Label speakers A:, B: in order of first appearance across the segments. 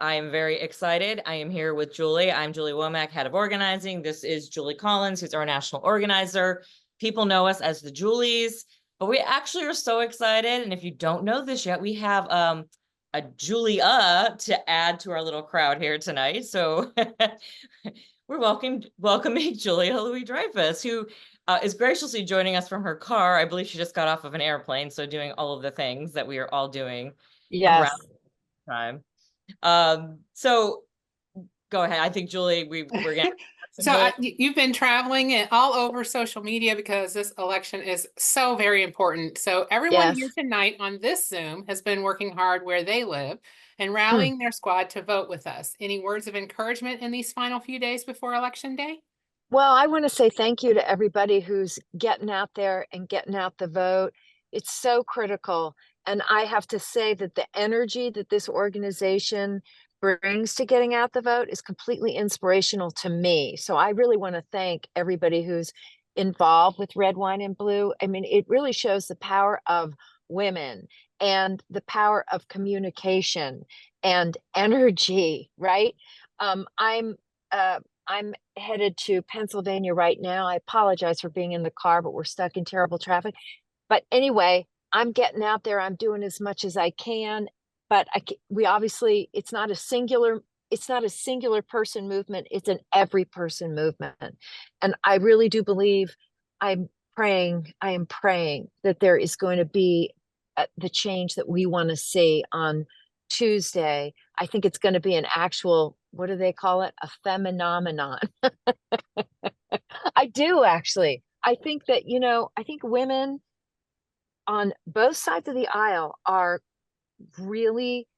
A: I am very excited. I am here with Julie. I'm Julie Womack, head of organizing. This is Julie Collins, who's our national organizer. People know us as the Julies, but we actually are so excited. And if you don't know this yet, we have a Julia to add to our little crowd here tonight. So we're welcoming Julia Louis-Dreyfus, who is graciously joining us from her car. I believe she just got off of an airplane, so doing all of the things that we are all doing around
B: Yes.
A: time. So go ahead. I think Julie, we're gonna
B: So you've been traveling and all over social media because this election is so very important. So everyone here
C: Yes.
B: tonight on this Zoom has been working hard where they live and
C: Hmm.
B: rallying their squad to vote with us. Any words of encouragement in these final few days before Election Day?
C: Well, I want to say thank you to everybody who's getting out there and getting out the vote. It's so critical. And I have to say that the energy that this organization brings to getting out the vote is completely inspirational to me. So I really want to thank everybody who's involved with Red, Wine, and Blue. I mean, it really shows the power of women and the power of communication and energy, right? Um, I'm I'm headed to Pennsylvania right now. I apologize for being in the car, but we're stuck in terrible traffic. But anyway, I'm getting out there. I'm doing as much as I can, but we obviously it's not a singular person movement. It's an every person movement. And I really do believe I am praying that there is going to be the change that we want to see on Tuesday. I think it's going to be an actual, what do they call it? A phenomenon. I do actually. I think that, I think women on both sides of the aisle are really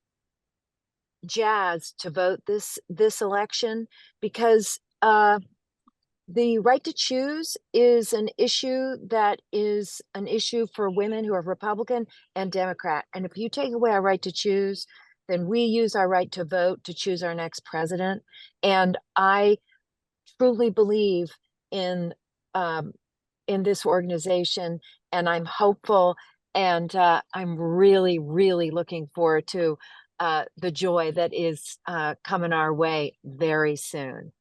C: jazzed to vote this election because the right to choose is an issue that is an issue for women who are Republican and Democrat. And if you take away our right to choose, then we use our right to vote to choose our next president. And I truly believe in um, in this organization, and I'm hopeful, and I'm really, really looking forward to the joy that is coming our way very soon.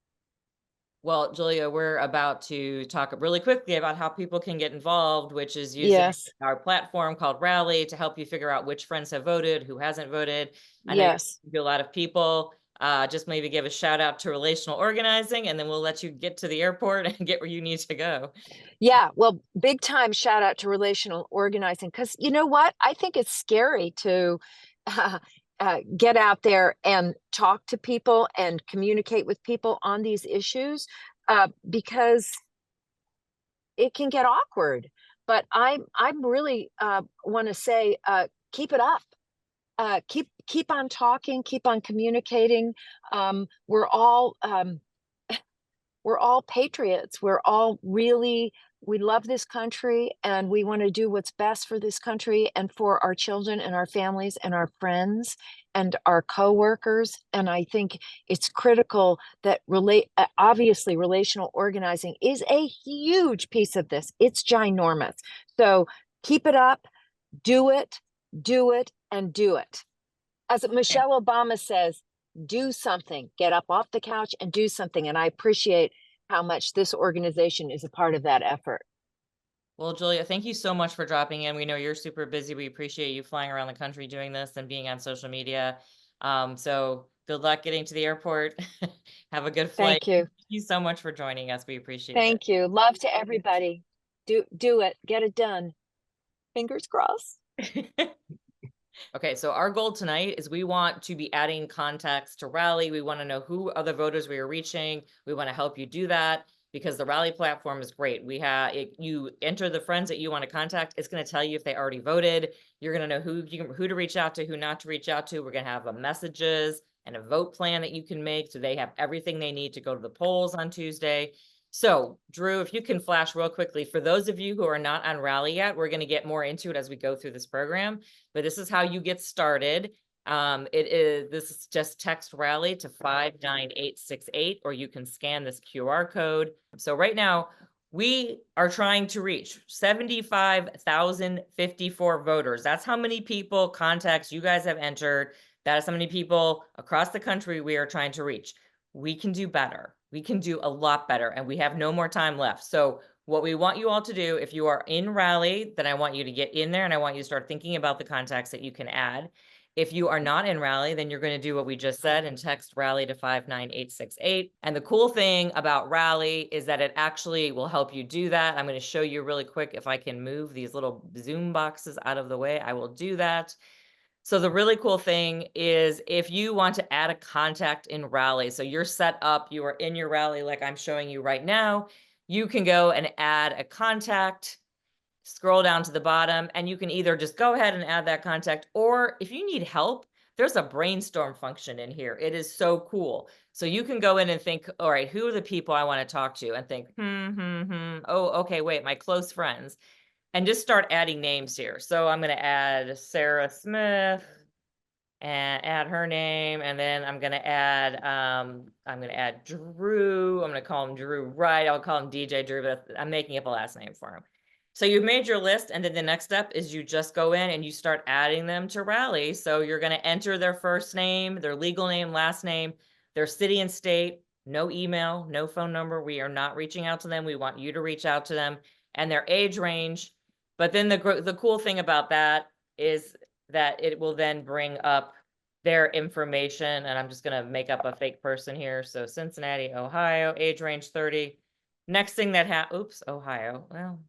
A: Well, Julia, we're about to talk really quickly about how people can get involved, which is using
C: Yes,
A: our platform called Rally to help you figure out which friends have voted, who hasn't voted. I know
C: yes.
A: you do a lot of people. Just maybe give a shout out to relational organizing, and then we'll let you get to the airport and get where you need to go.
C: Yeah, well, big time shout out to relational organizing because you know what? I think it's scary to get out there and talk to people and communicate with people on these issues because it can get awkward. But I'm really want to say keep it up. Keep on talking, keep on communicating. We're all patriots. We're all really, we love this country and we want to do what's best for this country and for our children and our families and our friends and our coworkers. And I think it's critical that obviously relational organizing is a huge piece of this. It's ginormous. So keep it up, do it, do it, and do it. As Michelle Obama says, do something, get up off the couch and do something. And I appreciate how much this organization is a part of that effort.
A: Well, Julia, thank you so much for dropping in. We know you're super busy. We appreciate you flying around the country doing this and being on social media. So good luck getting to the airport. Have a good flight.
C: Thank you.
A: Thank you so much for joining us. We appreciate it.
C: Thank you. Love to everybody. Do it. Get it done. Fingers crossed.
A: Okay, so our goal tonight is we want to be adding context to Rally. We want to know who other voters we are reaching. We want to help you do that because the Rally platform is great. You enter the friends that you want to contact. It's going to tell you if they already voted. You're going to know who to reach out to, who not to reach out to. We're going to have messages and a vote plan that you can make so they have everything they need to go to the polls on Tuesday. So, Drew, if you can flash real quickly, for those of you who are not on Rally yet, we're going to get more into it as we go through this program, but this is how you get started. This is just text Rally to 59868, or you can scan this QR code. So right now, we are trying to reach 75,054 voters. That's how many people, contacts you guys have entered That is how many people across the country we are trying to reach. We can do better. We can do a lot better, and we have no more time left. So what we want you all to do, if you are in Rally, then I want you to get in there and I want you to start thinking about the contacts that you can add. If you are not in Rally, then you're going to do what we just said and text Rally to 59868. And the cool thing about Rally is that it actually will help you do that. I'm going to show you really quick if I can move these little Zoom boxes out of the way. I will do that. So the really cool thing is if you want to add a contact in Rally, so you're set up, you are in your Rally like I'm showing you right now, you can go and add a contact, scroll down to the bottom, and you can either just go ahead and add that contact, or if you need help, there's a brainstorm function in here. It is so cool. So you can go in and think, all right, who are the people I want to talk to? And think, oh, okay, wait, my close friends. And just start adding names here. So I'm going to add Sarah Smith and add her name. And then I'm going to add Drew. I'm going to call him Drew, right? I'll call him DJ Drew, but I'm making up a last name for him. So you've made your list. And then the next step is you just go in and you start adding them to Rally. So you're going to enter their first name, their legal name, last name, their city and state, no email, no phone number. We are not reaching out to them. We want you to reach out to them, and their age range. But then the cool thing about that is that it will then bring up their information. And I'm just going to make up a fake person here. So Cincinnati, Ohio, age range 30. Next thing that oops, Ohio. Well.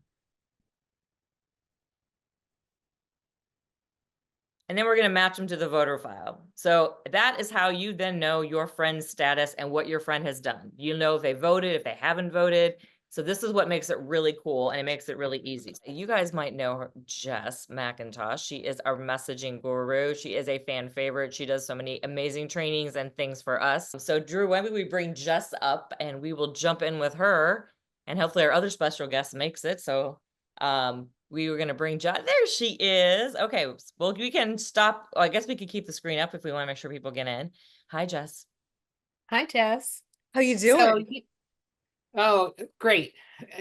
A: And then we're going to match them to the voter file. So that is how you then know your friend's status and what your friend has done. You know if they voted, if they haven't voted. So this is what makes it really cool, and it makes it really easy. You guys might know her, Jess McIntosh. She is our messaging guru. She is a fan favorite. She does so many amazing trainings and things for us. So Drew, why don't we bring Jess up and we will jump in with her, and hopefully our other special guest makes it. So we were going to bring Jess. There she is. Okay, well, we can stop. Oh, I guess we could keep the screen up if we want to make sure people get in. Hi, Jess.
B: Hi, Jess.
D: How you doing?
B: Oh, great.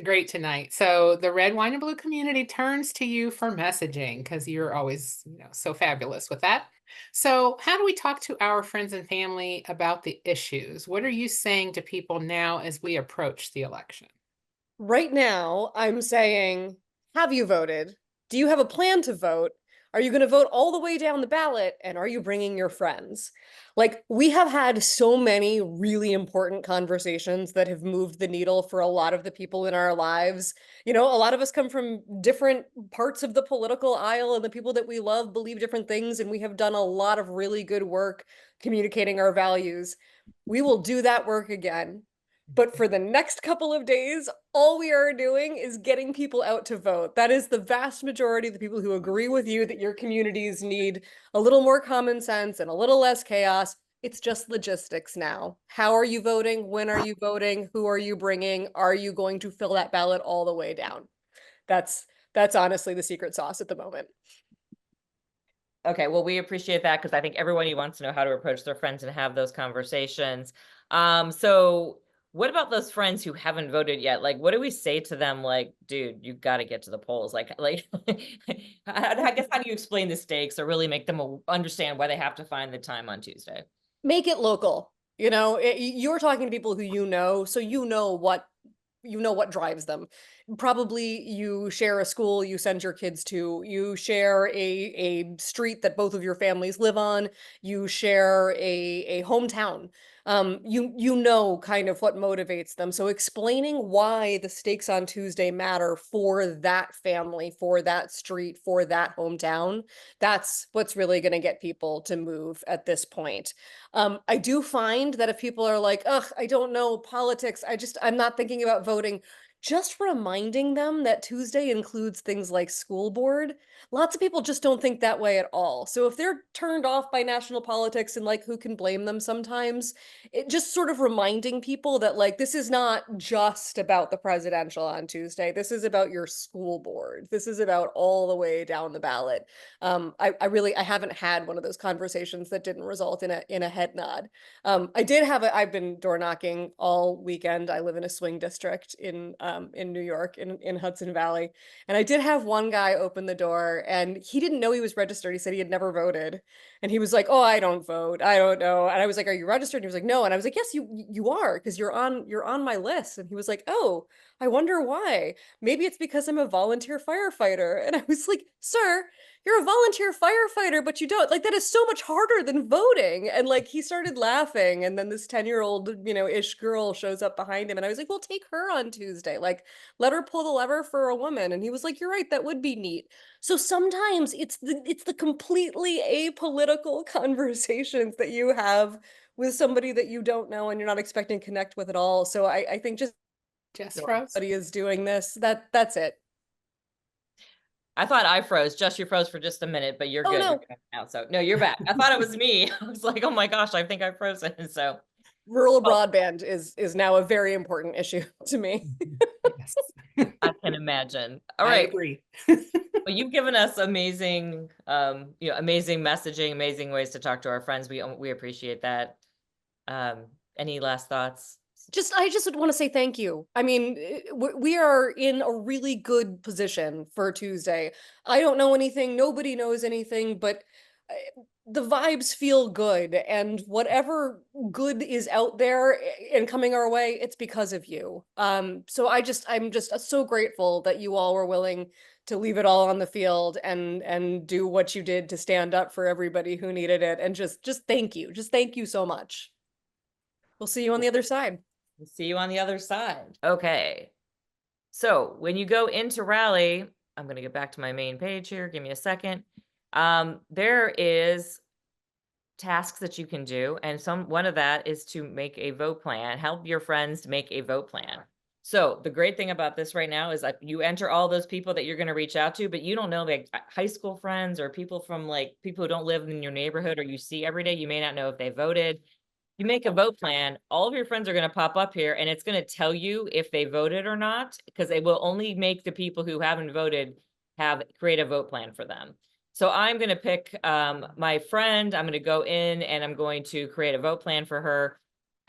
B: Great tonight. So the red, wine, and blue community turns to you for messaging because you're always, so fabulous with that. So how do we talk to our friends and family about the issues? What are you saying to people now as we approach the election?
D: Right now, I'm saying, have you voted? Do you have a plan to vote? Are you going to vote all the way down the ballot? And are you bringing your friends? Like, we have had so many really important conversations that have moved the needle for a lot of the people in our lives. A lot of us come from different parts of the political aisle, and the people that we love believe different things. And we have done a lot of really good work communicating our values. We will do that work again. But for the next couple of days, all we are doing is getting people out to vote. That is the vast majority of the people who agree with you that your communities need a little more common sense and a little less chaos. It's just logistics now. How are you voting? When are you voting? Who are you bringing? Are you going to fill that ballot all the way down? That's honestly the secret sauce at the moment.
A: Okay, well, we appreciate that because I think everybody wants to know how to approach their friends and have those conversations. So what about those friends who haven't voted yet? Like, what do we say to them? Like, dude, you got to get to the polls. Like, I guess, how do you explain the stakes or really make them understand why they have to find the time on Tuesday?
D: Make it local. You're talking to people who so you know what drives them. Probably you share a school you send your kids to, you share a street that both of your families live on, you share a hometown. You know kind of what motivates them. So explaining why the stakes on Tuesday matter for that family, for that street, for that hometown, that's what's really going to get people to move at this point. I do find that if people are like, ugh, I don't know politics, I'm not thinking about voting, just reminding them that Tuesday includes things like school board. Lots of people just don't think that way at all. So if they're turned off by national politics, and like, who can blame them sometimes, it just sort of reminding people that like, this is not just about the presidential on Tuesday. This is about your school board. This is about all the way down the ballot. I haven't had one of those conversations that didn't result in a head nod. I've been door knocking all weekend. I live in a swing district in New York, in Hudson Valley. And I did have one guy open the door, and he didn't know he was registered. He said he had never voted. And he was like, oh, I don't vote. I don't know. And I was like, are you registered? And he was like, no. And I was like, yes, you are, because you're on my list. And he was like, oh, I wonder why. Maybe it's because I'm a volunteer firefighter. And I was like, sir, you're a volunteer firefighter, but you don't, like, that is so much harder than voting. And like, he started laughing. And then this 10-year-old, ish girl shows up behind him. And I was like, well, take her on Tuesday. Like, let her pull the lever for a woman. And he was like, you're right, that would be neat. So sometimes it's the completely apolitical conversations that you have with somebody that you don't know and you're not expecting to connect with at all. So I think just
B: Jess froze.
D: somebody is doing this, that's it.
A: I thought I froze. Jess, you froze for just a minute, but you're
D: Oh,
A: good.
D: no.
A: You're good now. So no, you're back. I thought it was me. I was like, oh my gosh, I think I frozen. So
D: Rural broadband is now a very important issue to me.
B: Yes.
A: I can imagine. All
B: I
A: right.
B: agree.
A: Well, you've given us amazing, amazing messaging, amazing ways to talk to our friends. We appreciate that. Any last thoughts?
D: I just want to say thank you. I mean, we are in a really good position for Tuesday. I don't know anything. Nobody knows anything, but the vibes feel good. And whatever good is out there and coming our way, it's because of you. So I'm just so grateful that you all were willing to leave it all on the field and do what you did to stand up for everybody who needed it. And just thank you. Just thank you so much. We'll see you on the other side.
A: We'll see you on the other side. Okay. So when you go into Rally, I'm going to get back to my main page here. Give me a second. There is tasks that you can do. And one of that is to make a vote plan, help your friends make a vote plan. So the great thing about this right now is that you enter all those people that you're going to reach out to, but you don't know, like high school friends or people from like people who don't live in your neighborhood or you see every day. You may not know if they voted. You make a vote plan, all of your friends are going to pop up here and it's going to tell you if they voted or not, because they will only make the people who haven't voted create a vote plan for them. So I'm going to pick my friend. I'm going to go in and I'm going to create a vote plan for her.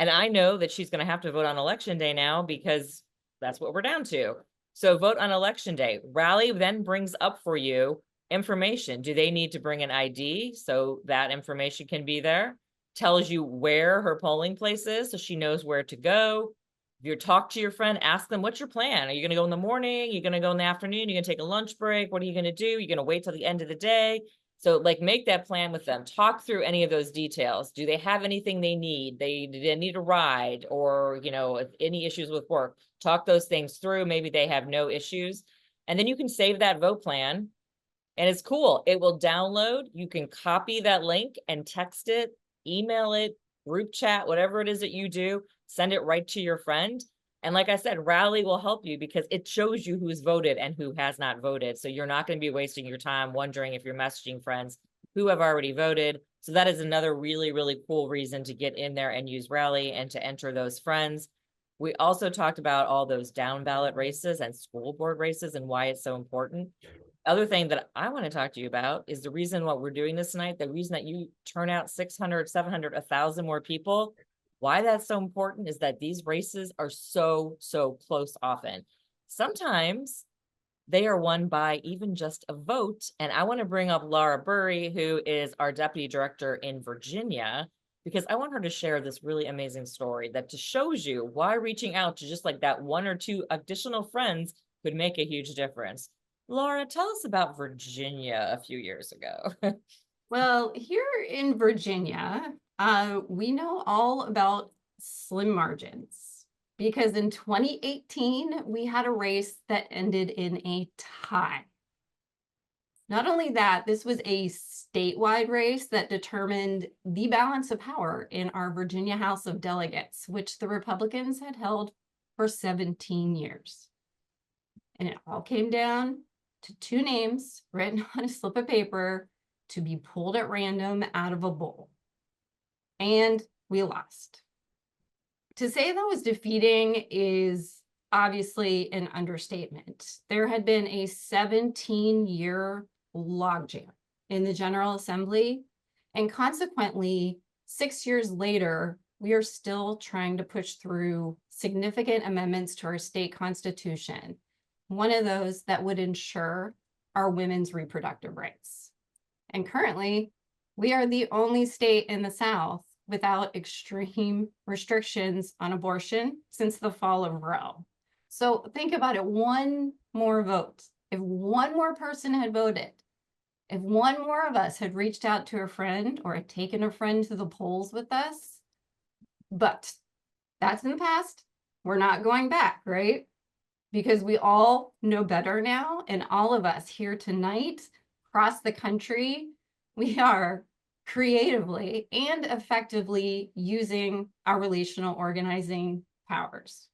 A: And I know that she's going to have to vote on election day now because that's what we're down to. So vote on election day. Rally then brings up for you information. Do they need to bring an ID? So that information can be there. Tells you where her polling place is so she knows where to go. If you talk to your friend, ask them, what's your plan? Are you going to go in the morning? You're going to go in the afternoon? You're going to take a lunch break? What are you going to do? You're going to wait till the end of the day? So like make that plan with them. Talk through any of those details. Do they have anything they need? Do they need a ride or, any issues with work? Talk those things through. Maybe they have no issues. And then you can save that vote plan. And it's cool. It will download. You can copy that link and text it, email it, group chat, whatever it is that you do, send it right to your friend. And like I said, Rally will help you because it shows you who's voted and who has not voted. So you're not going to be wasting your time wondering if you're messaging friends who have already voted. So that is another really, really cool reason to get in there and use Rally and to enter those friends. We also talked about all those down ballot races and school board races and why it's so important. Other thing that I want to talk to you about is the reason why we're doing this tonight, the reason that you turn out 600, 700, 1,000 more people, why that's so important is that these races are so close often. Sometimes they are won by even just a vote. And I want to bring up Laura Burry, who is our deputy director in Virginia, because I want her to share this really amazing story that just shows you why reaching out to just like that one or two additional friends could make a huge difference. Laura, tell us about Virginia a few years ago.
E: Well, here in Virginia, we know all about slim margins because in 2018, we had a race that ended in a tie. Not only that, this was a statewide race that determined the balance of power in our Virginia House of Delegates, which the Republicans had held for 17 years. And it all came down to two names written on a slip of paper to be pulled at random out of a bowl. And we lost. To say that was defeating is obviously an understatement. There had been a 17-year logjam in the General Assembly, and consequently, 6 years later, we are still trying to push through significant amendments to our state constitution. One of those that would ensure our women's reproductive rights. And currently, We are the only state in the South without extreme restrictions on abortion since the fall of Roe. So think about it, one more vote. If one more person had voted, if one more of us had reached out to a friend or had taken a friend to the polls with us, but that's in the past. We're not going back, right? Because we all know better now. And all of us here tonight, across the country, we are creatively and effectively using our relational organizing powers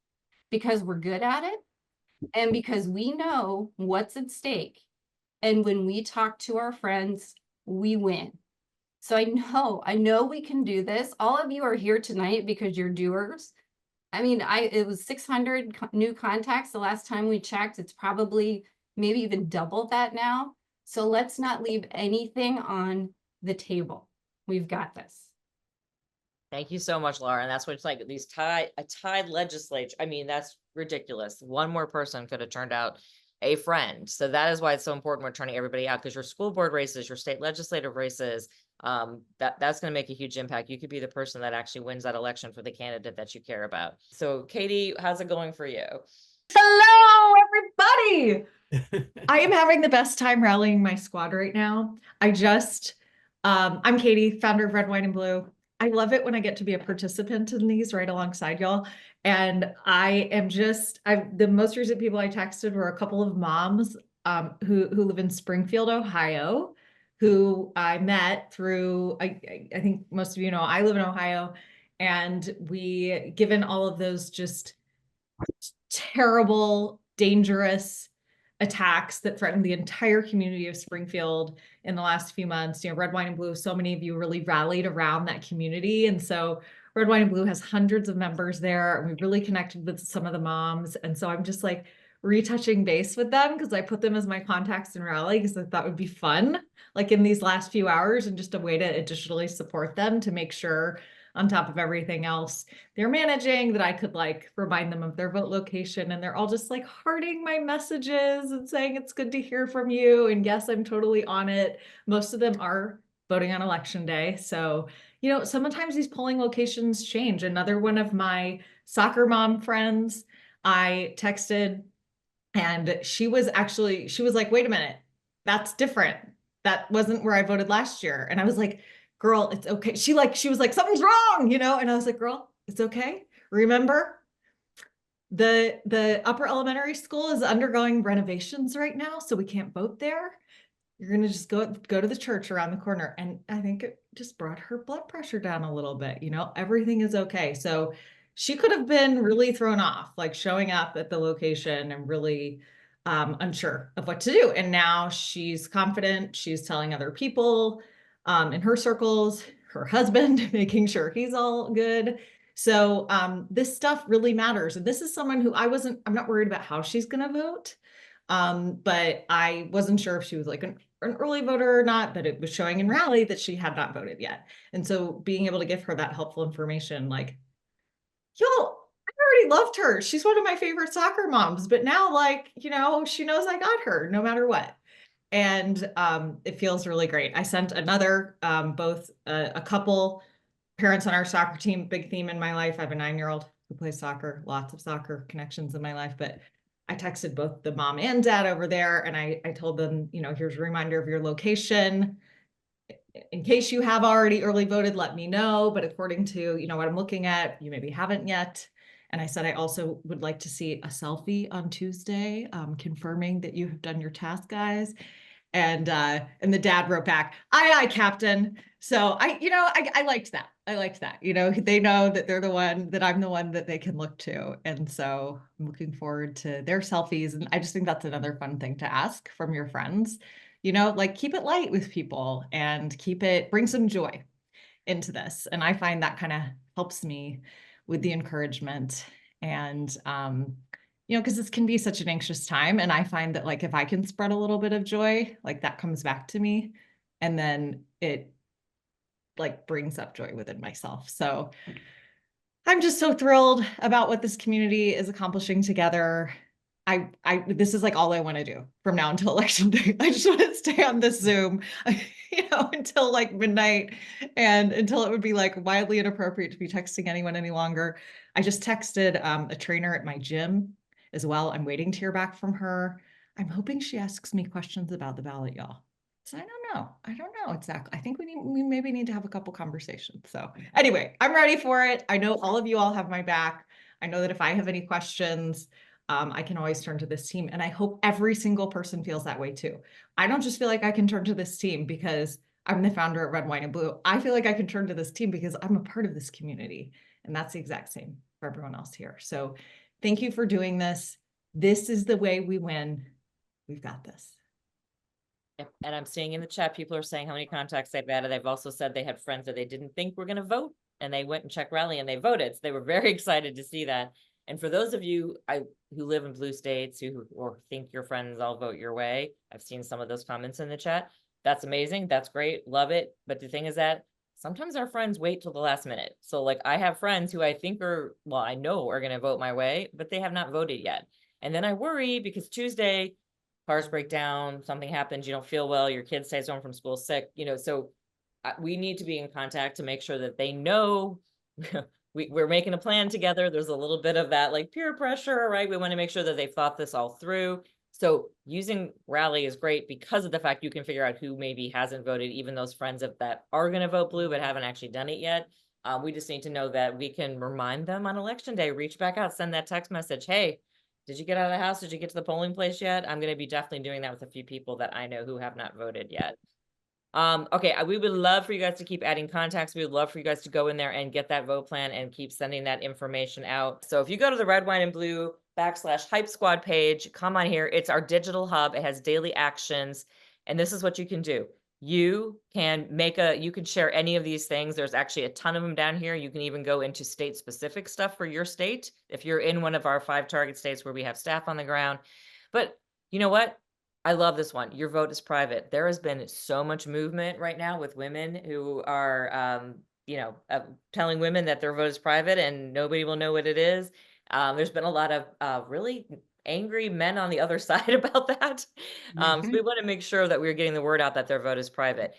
E: because we're good at it and because we know what's at stake. And when we talk to our friends, we win. So I know we can do this. All of you are here tonight because you're doers. I mean, it was 600 new contacts the last time we checked. It's probably maybe even doubled that now. So let's not leave anything on the table. We've got this.
A: Thank you so much, Laura. And that's what it's like, a tied legislature. I mean, that's ridiculous. One more person could have turned out a friend. So that is why it's so important we're turning everybody out, because your school board races, your state legislative races, that's going to make a huge impact. You could be the person that actually wins that election for the candidate that you care about. So Katie, how's it going for you?
F: Hello, everybody. I am having the best time rallying my squad right now. I'm Katie, founder of Red, White, and Blue. I love it when I get to be a participant in these right alongside y'all. And the most recent people I texted were a couple of moms who live in Springfield, Ohio, who I met through, I think most of you know, I live in Ohio, and given all of those just terrible, dangerous attacks that threatened the entire community of Springfield in the last few months, Red, White, and Blue, so many of you really rallied around that community. And so Red, White, and Blue has hundreds of members there, and we really connected with some of the moms. And so I'm just like retouching base with them because I put them as my contacts in rally because I thought it would be fun, like in these last few hours, and just a way to additionally support them to make sure, on top of everything else they're managing, that I could like remind them of their vote location. And they're all just like hearting my messages and saying it's good to hear from you. And yes, I'm totally on it. Most of them are voting on election day. So, sometimes these polling locations change. Another one of my soccer mom friends, I texted, and she was like, wait a minute, that's different. That wasn't where I voted last year. And I was like, girl, it's okay. She was like, something's wrong, and I was like, girl, it's okay. Remember, the upper elementary school is undergoing renovations right now, so we can't vote there. You're gonna just go to the church around the corner. And I think it just brought her blood pressure down a little bit. Everything is okay. So she could have been really thrown off, like showing up at the location and really unsure of what to do. And now she's confident. She's telling other people in her circles, her husband, making sure he's all good. So this stuff really matters. And this is someone who I'm not worried about how she's going to vote. But I wasn't sure if she was like an early voter or not, but it was showing in rally that she had not voted yet. And so being able to give her that helpful information, like, y'all, I already loved her. She's one of my favorite soccer moms, but now she knows I got her no matter what. And it feels really great. I sent another, both a couple parents on our soccer team, big theme in my life. I have a 9-year-old who plays soccer, lots of soccer connections in my life, but I texted both the mom and dad over there, and I told them, here's a reminder of your location. In case you have already early voted, let me know. But according to, what I'm looking at, you maybe haven't yet. And I said, I also would like to see a selfie on Tuesday, confirming that you have done your task, guys. And the dad wrote back, aye, Captain. So I liked that. I liked that. They know that I'm the one that they can look to. And so I'm looking forward to their selfies. And I just think that's another fun thing to ask from your friends, keep it light with people and bring some joy into this. And I find that kind of helps me with the encouragement and, because this can be such an anxious time. And I find that if I can spread a little bit of joy, that comes back to me, and then it brings up joy within myself. So I'm just so thrilled about what this community is accomplishing together. This is all I want to do from now until election day. I just want to stay on this Zoom. until like midnight, and until it would be like wildly inappropriate to be texting anyone any longer. I just texted a trainer at my gym as well. I'm waiting to hear back from her. I'm hoping she asks me questions about the ballot, y'all. So I don't know exactly. I think we maybe need to have a couple conversations. So anyway, I'm ready for it. I know all of you all have my back. I know that if I have any questions, I can always turn to this team. And I hope every single person feels that way too. I don't just feel like I can turn to this team because I'm the founder of Red, Wine, and Blue. I feel like I can turn to this team because I'm a part of this community. And that's the exact same for everyone else here. So thank you for doing this. This is the way we win. We've got this.
A: Yep. And I'm seeing in the chat, people are saying how many contacts they've added. They've also said they had friends that they didn't think were going to vote, and they went and checked Rally and they voted. So they were very excited to see that. And for those of you who live in blue states or think your friends all vote your way, I've seen some of those comments in the chat. That's amazing. That's great. Love it. But the thing is that sometimes our friends wait till the last minute. So like I have friends who I think I know are going to vote my way, but they have not voted yet. And then I worry because Tuesday, cars break down, something happens, you don't feel well, your kid stays home from school sick, so we need to be in contact to make sure that they know we're making a plan together. There's a little bit of that like peer pressure, right? We want to make sure that they've thought this all through. So using Rally is great because of the fact you can figure out who maybe hasn't voted, even those friends that are going to vote blue but haven't actually done it yet. We just need to know that we can remind them on election day, reach back out, send that text message. Hey, did you get out of the house? Did you get to the polling place yet? I'm going to be definitely doing that with a few people that I know who have not voted yet. Okay, we would love for you guys to keep adding contacts. We would love for you guys to go in there and get that vote plan and keep sending that information out. So if you go to the Red, Wine, and Blue /Hype Squad page, come on here. It's our digital hub. It has daily actions. And this is what you can do. You can share any of these things. There's actually a ton of them down here. You can even go into state specific stuff for your state. If you're in one of our 5 target states where we have staff on the ground. But you know what? I love this one. Your vote is private. There has been so much movement right now with women who are, telling women that their vote is private and nobody will know what it is. There's been a lot of really angry men on the other side about that. So we want to make sure that we're getting the word out that their vote is private.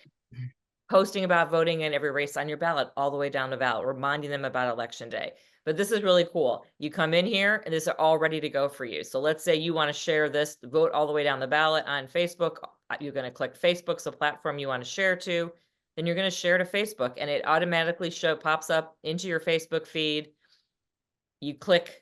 A: Posting about voting in every race on your ballot, all the way down the ballot, reminding them about election day. But this is really cool. You come in here and this is all ready to go for you. So let's say you want to share this, vote all the way down the ballot on Facebook. You're going to click Facebook's the platform you want to share to. Then you're going to share to Facebook and it automatically pops up into your Facebook feed. You click,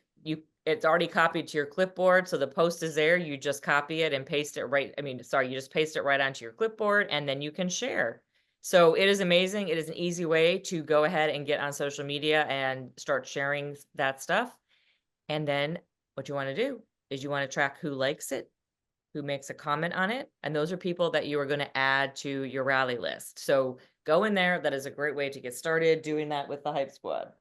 A: it's already copied to your clipboard. So the post is there. You just copy it and paste it you just paste it right onto your clipboard and then you can share. So it is amazing. It is an easy way to go ahead and get on social media and start sharing that stuff. And then what you want to do is you want to track who likes it, who makes a comment on it. And those are people that you are going to add to your Rally list. So go in there. That is a great way to get started doing that with the Hype Squad.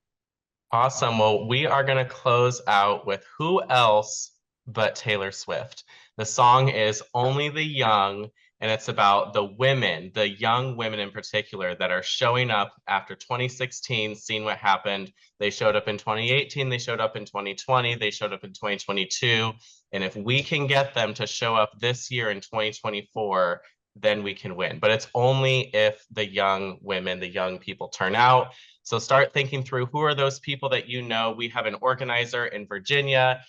G: Awesome. Well, we are going to close out with who else but Taylor Swift. The song is Only the Young, and it's about the women, the young women in particular, that are showing up after 2016, seeing what happened. They showed up in 2018, they showed up in 2020, they showed up in 2022. And if we can get them to show up this year in 2024, then we can win. But it's only if the young women, the young people turn out. So start thinking through who are those people that you know. We have an organizer in Virginia.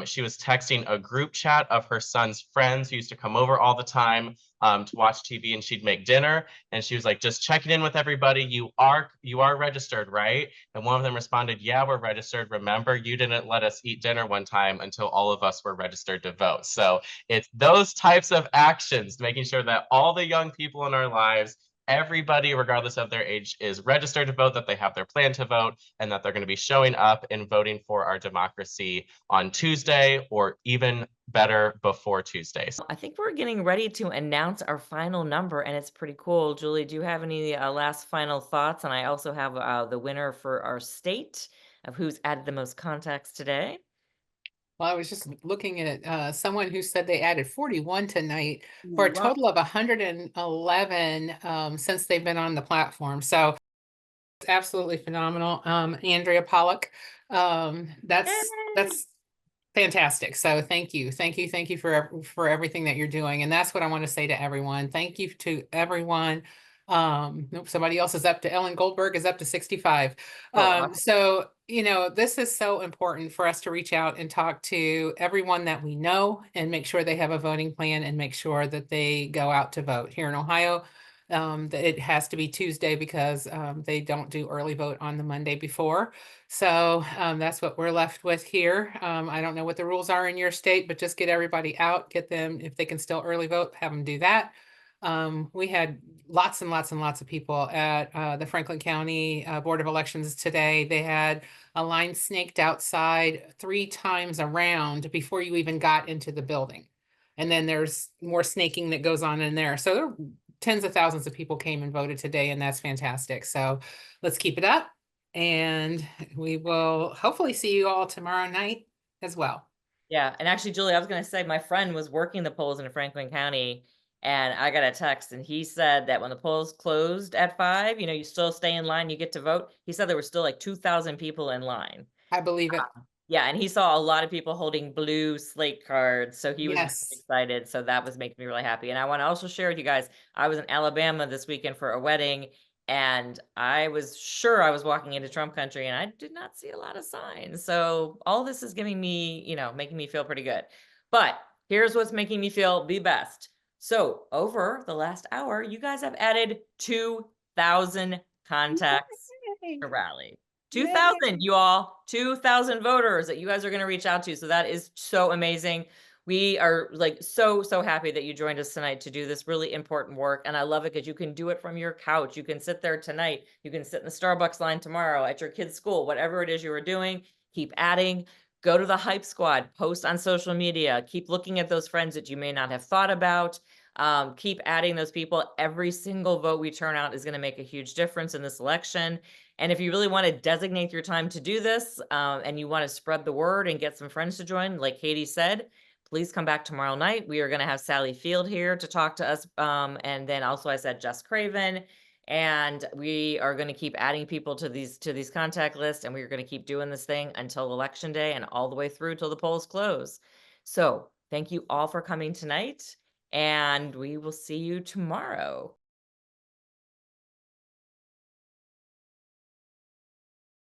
G: She was texting a group chat of her son's friends who used to come over all the time to watch TV, and she'd make dinner. And she was like, just checking in with everybody. You are registered, right? And one of them responded, yeah, we're registered. Remember, you didn't let us eat dinner one time until all of us were registered to vote. So it's those types of actions, making sure that all the young people in our lives, everybody, regardless of their age, is registered to vote, that they have their plan to vote, and that they're going to be showing up and voting for our democracy on Tuesday, or even better, before Tuesday.
A: I think we're getting ready to announce our final number, and it's pretty cool. Julie, do you have any last final thoughts? And I also have the winner for our state of who's added the most contacts today.
B: Well, I was just looking at someone who said they added 41 tonight for a total of 111 since they've been on the platform. So it's absolutely phenomenal. Andrea Pollock, that's Fantastic. So thank you. Thank you for everything that you're doing. And that's what I want to say to everyone. Thank you to everyone. Nope, somebody else is up to Ellen Goldberg is up to 65.
A: Oh, wow.
B: So, you know, this is so important for us to reach out and talk to everyone that we know and make sure they have a voting plan and make sure that they go out to vote. Here in Ohio, it has to be Tuesday because they don't do early vote on the Monday before. So that's what we're left with here. I don't know what the rules are in your state, but just get everybody out, get them, if they can still early vote, have them do that. We had lots and lots and lots of people at the Franklin County Board of Elections today. They had a line snaked outside 3 times around before you even got into the building. And then there's more snaking that goes on in there. So there tens of thousands of people came and voted today, and that's fantastic. So let's keep it up. And we will hopefully see you all tomorrow night as well.
A: Yeah. And actually, Julie, I was going to say my friend was working the polls in Franklin County, and I got a text, and he said that when the polls closed at 5, you know, you still stay in line, you get to vote. He said there were still like 2,000 people in line.
B: I believe it.
A: Yeah, and he saw a lot of people holding blue slate cards, so he was really
B: Yes.
A: excited. So that was making me really happy. And I want to also share with you guys, I was in Alabama this weekend for a wedding, and I was sure I was walking into Trump country, and I did not see a lot of signs. So all this is giving me, you know, making me feel pretty good. But here's what's making me feel the best. So over the last hour, you guys have added 2,000 contacts to rally. 2,000, you all, 2,000 voters that you guys are going to reach out to. So that is so amazing. We are like so happy that you joined us tonight to do this really important work. And I love it because you can do it from your couch. You can sit there tonight. You can sit in the Starbucks line tomorrow at your kid's school, whatever it is you were doing. Keep adding. Go to the Hype Squad, post on social media. Keep looking at those friends that you may not have thought about. Keep adding those people. Every single vote we turn out is going to make a huge difference in this election. And if you really want to designate your time to do this, and you want to spread the word and get some friends to join, like Katie said, please come back tomorrow night. We are going to have Sally Field here to talk to us. And then also I said Jess Craven. And we are going to keep adding people to these contact lists, and we're going to keep doing this thing until Election Day and all the way through till the polls close. So thank you all for coming tonight, and we will see you tomorrow.